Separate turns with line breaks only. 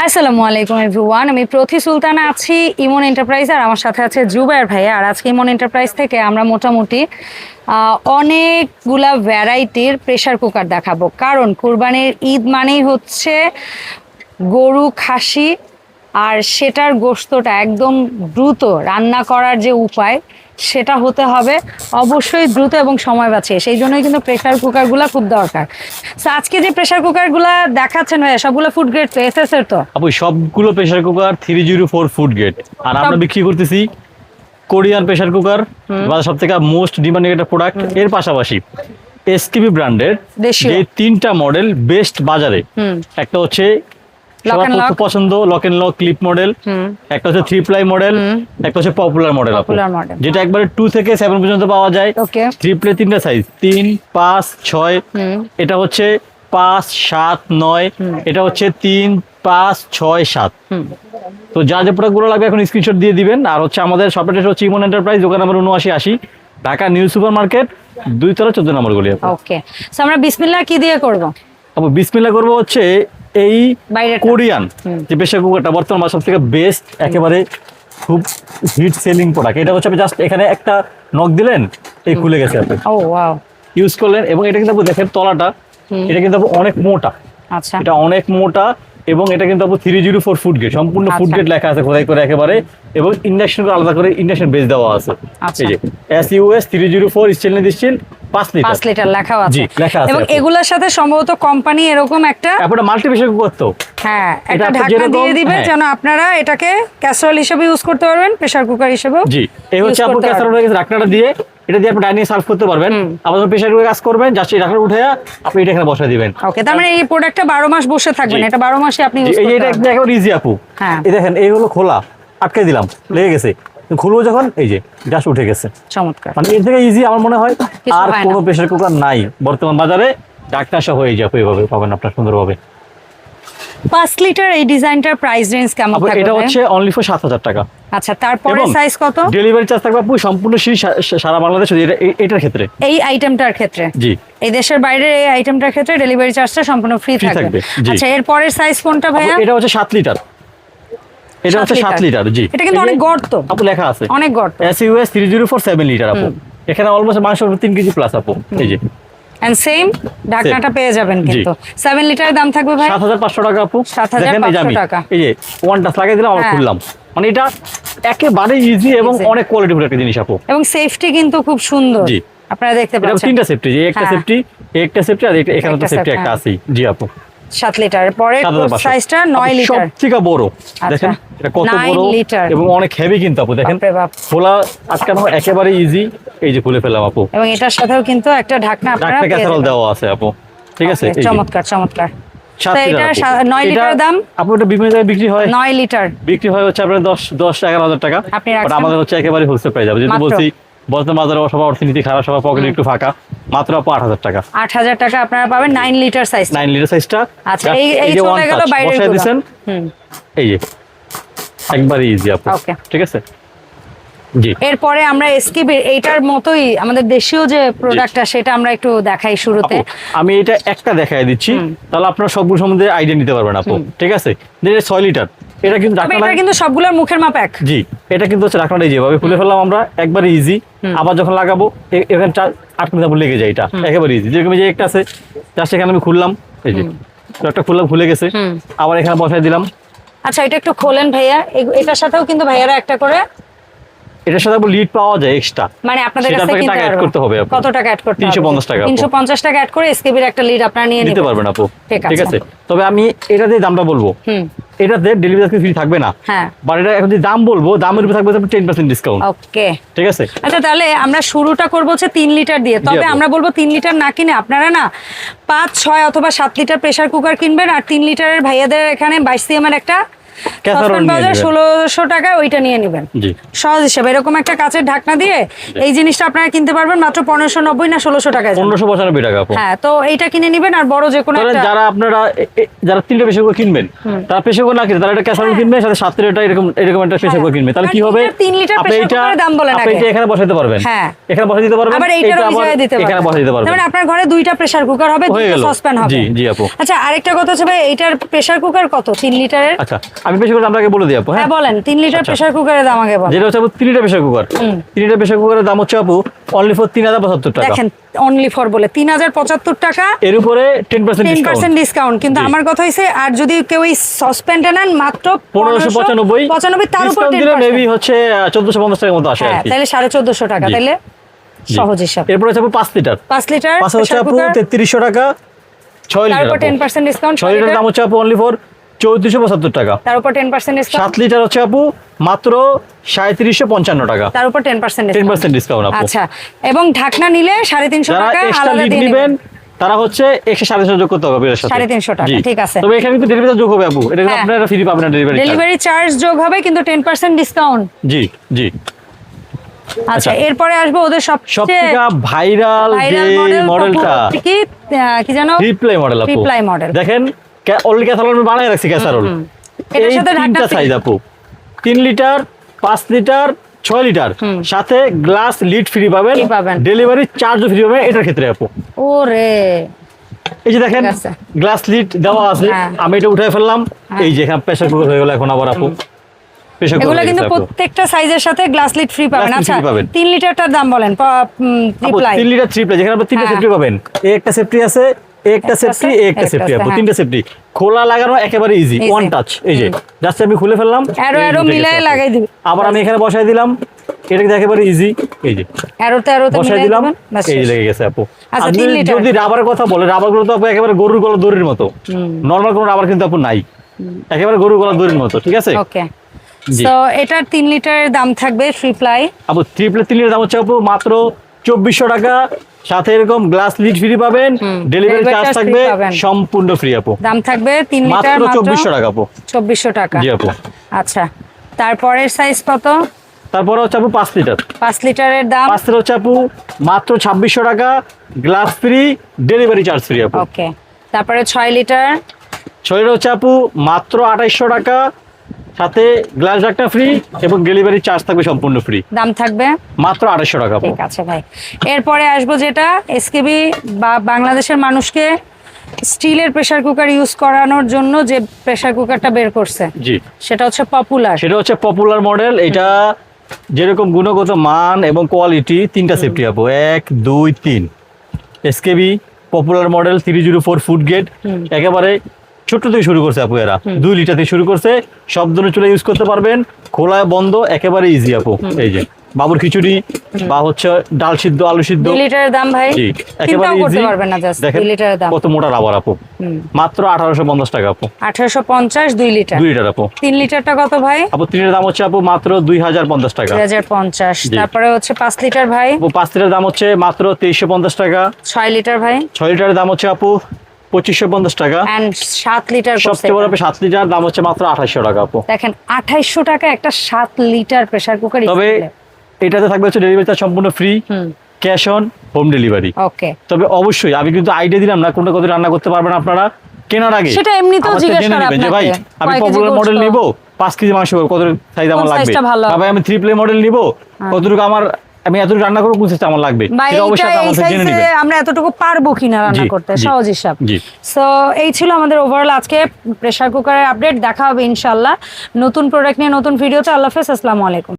আসসালামু আলাইকুম এভরিওয়ান, আমি প্রথি সুলতানা আছি ইমন এন্টারপ্রাইজ, আর আমার সাথে আছে জুবায়ের ভাই। আর আজকে ইমন এন্টারপ্রাইজ থেকে আমরা মোটামুটি অনেকগুলা ভ্যারাইটির প্রেসার কুকার দেখাবো, কারণ কুরবানির ঈদ মানেই হচ্ছে গরু, খাসি, আর সেটার গোশতটা একদম দ্রুত রান্না করার যে উপায় সেটা হতে হবে অবশ্যই দ্রুত এবং সময় বাঁচিয়ে। সেই জন্যই কিন্তু প্রেসার কুকারগুলো খুব দরকার। সো আজকে যে প্রেসার কুকারগুলো দেখাচ্ছেন ভাইয়া, সবগুলো ফুড গ্রেড তো, এসএস এর তো?
আপু সবগুলো প্রেসার কুকার 304 ফুড গ্রেড, আর আমরা বিক্রি করতেছি কোরিয়ান প্রেসার কুকার, সব থেকে মোস্ট ডিমান্ডিং একটা প্রোডাক্ট। এর পাশাপাশি এসকেপি ব্র্যান্ডের যে তিনটা মডেল বেস্ট বাজারে, একটা হচ্ছে সবার পছন্দ lock and lock clip model, একটা হচ্ছে 3 প্লাই মডেল, একটা হচ্ছে পপুলার মডেল, যেটা একবারে 2 থেকে 7 পর্যন্ত পাওয়া যায়। 3 প্লাই তিনটা সাইজ, 3, 5, 6, এটা হচ্ছে 5, 7, 9, এটা হচ্ছে 3, 5, 6, 7। তো যা যে প্রোডাক্টগুলো লাগবে এখন স্ক্রিনশট দিয়ে দিবেন। আর হচ্ছে আমাদের শপের হচ্ছে ইমন এন্টারপ্রাইজ, দোকান number 7980, Dhaka new super market, 2 তলা 14 নম্বর গলি।
ওকে, সো আমরা বিসমিল্লাহ কি দিয়ে করব?
আপু বিসমিল্লাহ করব হচ্ছে এই কোরিয়ান যে প্রেসার কুকারটা বর্তমান সব থেকে বেস্ট, একেবারে খুব হিট সেলিং প্রোডাক্ট। এটা হচ্ছে আপনি জাস্ট এখানে একটা নক দিলেন, এই খুলে গেছে, আপনি
ও ওয়াও
ইউজ করলেন। এবং এটা কিন্তু আপনি দেখেন তলাটা, এটা কিন্তু অনেক মোটা। আচ্ছা, এটা অনেক মোটা, এবং এটা কিন্তু আপু 304 ফুড গ্রেড, সম্পূর্ণ ফুড গ্রেড লেখা আছে খোদাই করে একেবারে, এবং ইন্ডাকশন আলাদা করে ইন্ডাকশন বেস দেওয়া আছে। এই যে SUS 304 স্টেনলেস স্টিল 5 লিটার লেখা আছে।
এবং এগুলোর সাথে সম্ভবত কোম্পানি এরকম একটা
মাল্টি প্রেসার কুকার, তো
হ্যাঁ একটা ঢাকনা দিয়ে দিবেন যেন আপনারা এটাকে ক্যাসারোল হিসেবে ইউজ করতে পারবেন, প্রেসার কুকার হিসেবে।
জি, এই হচ্ছে আপু ক্যাসারোল ঢাকনাটা দিয়ে, এটা দিয়ে আপনি ডাইনিং সার্ভ করতে পারবেন। আবার যখন প্রেসার কুকারে কাজ করবেন, জাস্ট এই ঢাকনা উঠায়া আপনি এটা এখানে বসায় দিবেন।
ওকে, তার মানে এই প্রোডাক্টটা 12 মাস বসে থাকবেন, এটা 12 মাসে আপনি ইউজ করতে পারবেন।
এটা একদম ইজি আপু। হ্যাঁ, এই দেখেন এই হলো খোলা, আটকে দিলাম, লেগে গেছে, খুলবো যখন এই যে জাস্ট উঠে গেছে।
চমৎকার,
মানে এর থেকে ইজি আমার মনে হয় আর কোনো প্রেসার কুকার নাই বর্তমান বাজারে। ঢাকনা সহ হয়ে যাবে, এইভাবে পাবেন আপনার সুন্দরভাবে।
5 লিটার এই ডিজাইনটার প্রাইস রেঞ্জ কেমন থাকবে?
এটা হচ্ছে অনলি ফর 7000 টাকা।
আচ্ছা, তারপরে সাইজ কত?
ডেলিভারি চার্জ থাকবে আপু সম্পূর্ণ সারা বাংলাদেশ। এটার ক্ষেত্রে, এই
আইটেমটার ক্ষেত্রে,
জি,
এই দেশের বাইরে এই আইটেমটার ক্ষেত্রে ডেলিভারি চার্জটা সম্পূর্ণ ফ্রি থাকবে। আচ্ছা, এর পরের সাইজ কোনটা ভাইয়া?
এটা হচ্ছে 7 লিটার। এটা হচ্ছে 7 লিটার। জি,
এটা কিন্তু অনেক গর্ত
আপু, লেখা আছে
অনেক গর্ত।
SUS 304 7 লিটার আপু। এখানে অলমোস্ট মাংস 3 কেজি প্লাস আপু। এই যে
এন্ড সেম ঢাকনাটা পেয়ে যাবেন, কিন্তু 7 লিটারের দাম থাকবে ভাই
7500 টাকা আপু।
7500 টাকা।
এই যে ওয়ান টাচ লাগিয়ে দিলাম, আমরা খুললাম। মানে এটা একেবারে ইজি এবং অনেক কোয়ালিটিফুল একটা জিনিস আপু,
এবং সেফটি কিন্তু খুব সুন্দর। জি, আপনারা দেখতে পাচ্ছেন
এটা তিনটা সেফটি, যে একটা সেফটি, একটা সেফটি, আর এখানে তো সেফটি একটা আছে। জি আপু,
7 লিটার। পরে সাইজটা 9 লিটার,
সবথেকে বড়। দেখেন এটা কত বড় এবং অনেক হেভি কিন্তু আপু। দেখেন খোলা আটকানো একেবারে ইজি। এই যে খুলে ফেললাম আপু,
এবং এটার সাথেও কিন্তু একটা ঢাকনা আপনারা পেয়ে যাবেন,
দেওয়া আছে আপু। ঠিক আছে,
চমৎকার চমৎকার। এটা 9 লিটার দাম আপু।
এটা বিভিন্ন জায়গায় বিক্রি হয়,
9 লিটার
বিক্রি হয় হচ্ছে আপনার 10-11 হাজার টাকা। বাট আমাদের হচ্ছে একেবারে হোলসেল প্রাইস যাবে, যেহেতু বলছি বর্তমান বাজারে সবার অর্থনীতি খারাপ, সবার পকেট একটু ফাঁকা। মাত্র আপু 8000 টাকা।
8000 টাকা আপনারা পাবেন 9 লিটার সাইজ।
9 লিটার সাইজটা।
আচ্ছা, এই চলে গেল বাইরের গুলো।
এই যে একবারে ইজি আপু। ঠিক আছে, জি।
এরপরে আমরা এসকেপি এইটার মতোই আমাদের দেশীয় যে প্রোডাক্টটা, সেটা আমরা একটু দেখাই শুরুতে।
আমি এটা একটা দেখাই দিচ্ছি, তাহলে আপনারা সবগুলো সম্বন্ধে আইডিয়া নিতে পারবেন আপু। ঠিক আছে, 6 লিটার। এটা কিন্তু
এটা কিন্তু সবগুলোর মুখের মাপ এক।
জি, এটা কিন্তু হচ্ছে ঢাকনাটা যেভাবে খুলে ফেললাম আমরা, একবারে ইজি। আবার যখন লাগাবো এখানে 8 মিনিট লেগে যায়, এটা একেবারে ইজি। যেরকম যে একটা আছে, জাস্ট এখানে আমি খুললাম, এই যে একটা খুললাম, খুলে গেছে, আবার এখানে বসাই দিলাম।
আচ্ছা, এটা একটু খোলেন ভাইয়া। এটার সাথেও কিন্তু ভাইয়ারা একটা করে,
এটার সাথে লিড পাওয়া যায় এক্সট্রা,
মানে আপনাদের কাছে
কিনতে টাকা অ্যাড করতে হবে।
কত টাকা অ্যাড করতে হবে?
350 টাকা।
350 টাকা অ্যাড করে এসকেপির একটা লিড আপনারা নিয়ে নিতে পারবেন
আপু। ঠিক আছে, তবে আমি এটা দিয়ে দামটা বলবো, এটাতে ডেলিভারি ফ্রি থাকবে না। হ্যাঁ, বাট এটা এখন যদি দাম বলবো, দামের উপরে থাকবে 10% ডিসকাউন্ট।
ওকে,
ঠিক আছে।
আচ্ছা, তাহলে আমরা শুরুটা করব হচ্ছে 3 লিটার দিয়ে। তবে আমরা বলবো 3 লিটার না কিনে আপনারা না 5, 6 অথবা 7 লিটার প্রেসার কুকার কিনবেন, আর 3 লিটারের ভাইয়াদের এখানে 22 cm এর একটা
ক্যাসারোল নিয়ে নেবেন
1600 টাকায় ওইটা নিয়ে নেবেন।
জি
সহজ হিসাবে এরকম একটা কাঁচের ঢাকনা দিয়ে এই জিনিসটা আপনারা কিনতে পারবেন মাত্র 1590 না 1600 টাকায়।
1595 টাকা আপু।
হ্যাঁ, তো এইটা কিনে নেবেন। আর বড় যে কোনো একটা
যারা আপনারা যারা 3টা প্রেসার কুকার কিনবেন, তারা প্রেসার কুকার না কিনে তারা একটা ক্যাসারোল কিনবে, সাথে 7 লিটার এরকম একটা প্রেসার কুকার কিনবে। তাহলে কি হবে,
3 লিটার
আপনি
প্রেসার
এটা
কুকারের দাম বলেন
আপনি
আগে।
এটা এখানে বসাইতে পারবেন।
হ্যাঁ,
এখানে বসাই দিতে পারবেন,
আবার এইটারও
এটা আবার
ভিজায় দিতে পারবেন।
এখানে বসাই দিতে পারবেন।
মানে আপনার ঘরে 2টা প্রেসার কুকার হবে, 2টা সসপ্যান হবে।
জি জি আপু।
আচ্ছা, আরেকটা কথা হচ্ছে ভাই, এইটার প্রেসার কুকার কত 3 লিটারের?
আচ্ছা, আমি প্রেসার কুকার আপনাকে বলে দিই আপু।
হ্যাঁ বলেন, 3 লিটার প্রেসার কুকারের দাম আগে বলেন।
যেটা হচ্ছে আপু 3 litre pressure cooker, 3 litre pressure কুকারের দাম হচ্ছে আপু অনলি ফর 3075 টাকা।
দেখেন, অনলি ফর বলে 3075 টাকা,
এর উপরে 10%
ডিসকাউন্ট। কিন্তু আমার কথা হইছে, আর যদি কেউ এই সসপ্যানটা নেন মাত্র
1595,
তার উপর
ডিসকাউন্ট দিলে মেবি হচ্ছে 1450 টাকার মতো আসে আর
হ্যাঁ,
কি।
তাহলে 1450 টাকা।
জি।
তাহলে
জি।
সহজ হিসাব।
এরপর হচ্ছে আপু 5 লিটার
5 লিটার
হচ্ছে
প্রেসার
আপু
কুকার,
3300 টাকা। 6
তার
লিটার
উপর 10% ডিসকাউন্ট।
6 লিটার দাম হচ্ছে আপু অনলি ফর 3475 টাকা।
তার উপর 10% ডিসকাউন্ট।
7 লিটার হচ্ছে আপু মাত্র 3755 টাকা।
তার উপর 10%
10% ডিসকাউন্ট আপু।
আচ্ছা, এবং ঢাকনা নিলে 350
যারা
টাকা
এক্সট্রা
আলাদা
লিড
দিয়ে
নেবেন
নেবেন।
তারা হচ্ছে 150 যোগ করতে হবে এর সাথে।
350 টাকা,
জি।
ঠিক আছে।
তবে এখানে কিন্তু ডেলিভারি যোগ হবে আপু, এটা কিন্তু
হ্যাঁ।
আপনারা ফ্রি পাবেন না ডেলিভারি।
ডেলিভারি চার্জ যোগ হবে, কিন্তু 10% ডিসকাউন্ট।
জি জি।
আচ্ছা, এরপরে আসবে ওদের সবচেয়ে
সবথেকে ভাইরাল যে মডেলটা,
কি জানো,
রিপ্লাই মডেল আপু।
Reply model.
দেখেন অলরেডি ক্যাসারোল আমি বানায় রাখছি ক্যাসারোল।
এটার
এই
সাথে ঢাকনা
তিনটা
free।
সাইজ আপু, 3 লিটার, 5 লিটার, 6 লিটার, সাথে গ্লাস লিড ফ্রি পাবেন,
Free পাবেন।
ডেলিভারি চার্জও ফ্রি পাবেন এটার ক্ষেত্রে আপু।
ওরে,
এই যে দেখেন
ঠিক আছে।
গ্লাস লিড দেওয়া আছে,
হ্যাঁ।
আমি এটা উঠাই ফেললাম। এই যে এখানে প্রেসার কুকার হয়ে গেল এখন আবার আপু। প্রেসার
এগুলো
কুকার
কিন্তু প্রত্যেকটা সাইজের সাথে গ্লাস লিড ফ্রি পাবেন।
Glass lid
আচ্ছা,
free পাবেন।
3 লিটারটার দাম বলেন। রিপ্লাই
3 লিটার ট্রিপল, যেখানে আপনি 3টা
হ্যাঁ।
সেফটি পাবেন। একটা সেফটি আছে, একটা সেফটি, একটা সেফটি আপু,
হ্যাঁ।
3টা সেফটি। খোলা লাগানো একেবারে ইজি,
Easy।
One touch. এই যে জাস্ট আমি খুলে ফেললাম,
অ্যারো
এই
অ্যারো
উঠে গেছে
মিলায়
আপু।
লাগাই দিবেন।
আবার আমি এখানে বসাই দিলাম, এটা কিন্তু একেবারে ইজি। এই যে
অ্যারোতে
বসাই
মিলাই
দিলাম,
দিবেন, ব্যাস
এই যে
শেষ।
লেগে গেছে আপু।
আচ্ছা,
আপনি
3 লিটার।
যদি রাবারের কথা বলে, রাবার গুলো তো আপু একেবারে গরুর গলা দড়ির মতো। নরমাল কোনো রাবার কিন্তু আপু নাই, একেবারে গরুর গলা দড়ির মতো, ঠিক আছে।
ওকে,
জি।
সো এটার 3 লিটারের দাম থাকবে রিপ্লাই
আপু 3 লিটার দাম হচ্ছে আপু মাত্র 2400 টাকা। সাথে এরকম গ্লাস লিড ফ্রি পাবেন, ডেলিভারি
Delivery
চার্জ
charge
থাকবে
free পাবেন।
সম্পূর্ণ ফ্রি আপু।
দাম থাকবে 3 লিটার
মাত্র 2400 টাকা আপু।
2400 টাকা।
জি আপু।
আচ্ছা, তারপরের সাইজ কত?
তারপরে হচ্ছে আপু 5 লিটার
5 লিটারের দাম
5 লিটার হচ্ছে আপু মাত্র 2600 টাকা, glass free, delivery charge free আপু।
ওকে। তারপরে 6 লিটার
6 লিটার হচ্ছে আপু মাত্র 2800 টাকা, সাথে গ্লাস ঢাকনা ফ্রি এবং ডেলিভারি চার্জ থাকবে সম্পূর্ণ ফ্রি,
দাম থাকবে
মাত্র 2800 টাকা আপু।
ঠিক আছে ভাই। এরপরে আসবো যেটা এসকেবি বা বাংলাদেশের মানুষকে স্টিলের প্রেসার কুকার ইউজ করানোর জন্য যে প্রেসার কুকারটা বের করছে,
জি,
সেটা হচ্ছে পপুলার।
সেটা হচ্ছে পপুলার মডেল। এটা যেরকম গুণগত মান এবং কোয়ালিটি, 3টা সেফটি আপু, 1 2 3। SKB popular model 304 food gate, একেবারে ছোট্ট থেকে শুরু করছে আপু। এরা 2 লিটার থেকে শুরু করছে, সব ধরনের চুলা ইউজ করতে পারবেন, খোলা বন্ধ, একেবারে ইজি আপু। এই যে বাবুর খিচুড়ি বা হচ্ছে ডাল সিদ্ধ, আলু সিদ্ধ।
2 লিটারের দাম ভাই
জি, একেবারে
চিন্তাও করতে
ইজি।
পারবেন না, জাস্ট
দেখেন
2 লিটারের দাম
কত মোটা রাবার আপু, মাত্র 1850 টাকা আপু।
1850 2 লিটার।
2 লিটার আপু।
3 লিটারটা কত ভাই?
আপু 3 লিটার দাম হচ্ছে আপু মাত্র 2050 টাকা।
2050।
জি।
তারপরে হচ্ছে 5 লিটার ভাই
আপু 5 লিটার দাম হচ্ছে মাত্র 2350 টাকা।
6 লিটার ভাই
6 লিটারের দাম হচ্ছে আপু 2550 টাকা।
এন্ড 7 লিটার
সবচেয়ে বড় 7 লিটার দাম হচ্ছে মাত্র 2800 টাকা আপু।
দেখেন 2800 টাকা একটা 7 লিটার প্রেসার কুকার।
তবে এটাতে থাকবে হচ্ছে ডেলিভারি চার্জ সম্পূর্ণ free, cash on home delivery.
Okay,
তবে অবশ্যই আমি কিন্তু আইডিয়া দিলাম না কোনটা কত রান্না করতে পারবেন আপনারা কেনার আগে।
সেটা এমনিতেও
আমার
জিজ্ঞেস
জেনে
করা
নেবেন যে
আপনাকে,
ভাই আমি
কয় কেজি
পপুলার
গোস্ত?
মডেল নিব, 5 কেজি মাংস কত সাইজ আমার
কোন
লাগবে,
সাইজটা ভালো?
তবে আমি 3 প্লে মডেল নিব কতটুকু আমার, আমি এতটুকু রান্না করব কোন সাইজ আমার লাগবে,
ভাই
সেটা অবশ্যই
এইটা
আপনারা
এই
জেনে
সাইজে
নেবেন।
আমরা এতটুকু পারবো কিনা রান্না
জি,
করতে,
জি,
সহজ হিসাব।
জি।
সো এই ছিল আমাদের ওভারঅল আজকে প্রেসার কুকারের আপডেট। দেখা হবে ইনশাআল্লাহ নতুন প্রোডাক্ট নিয়ে নতুন ভিডিওতে। আল্লাহ হাফেজ, আসসালামু আলাইকুম।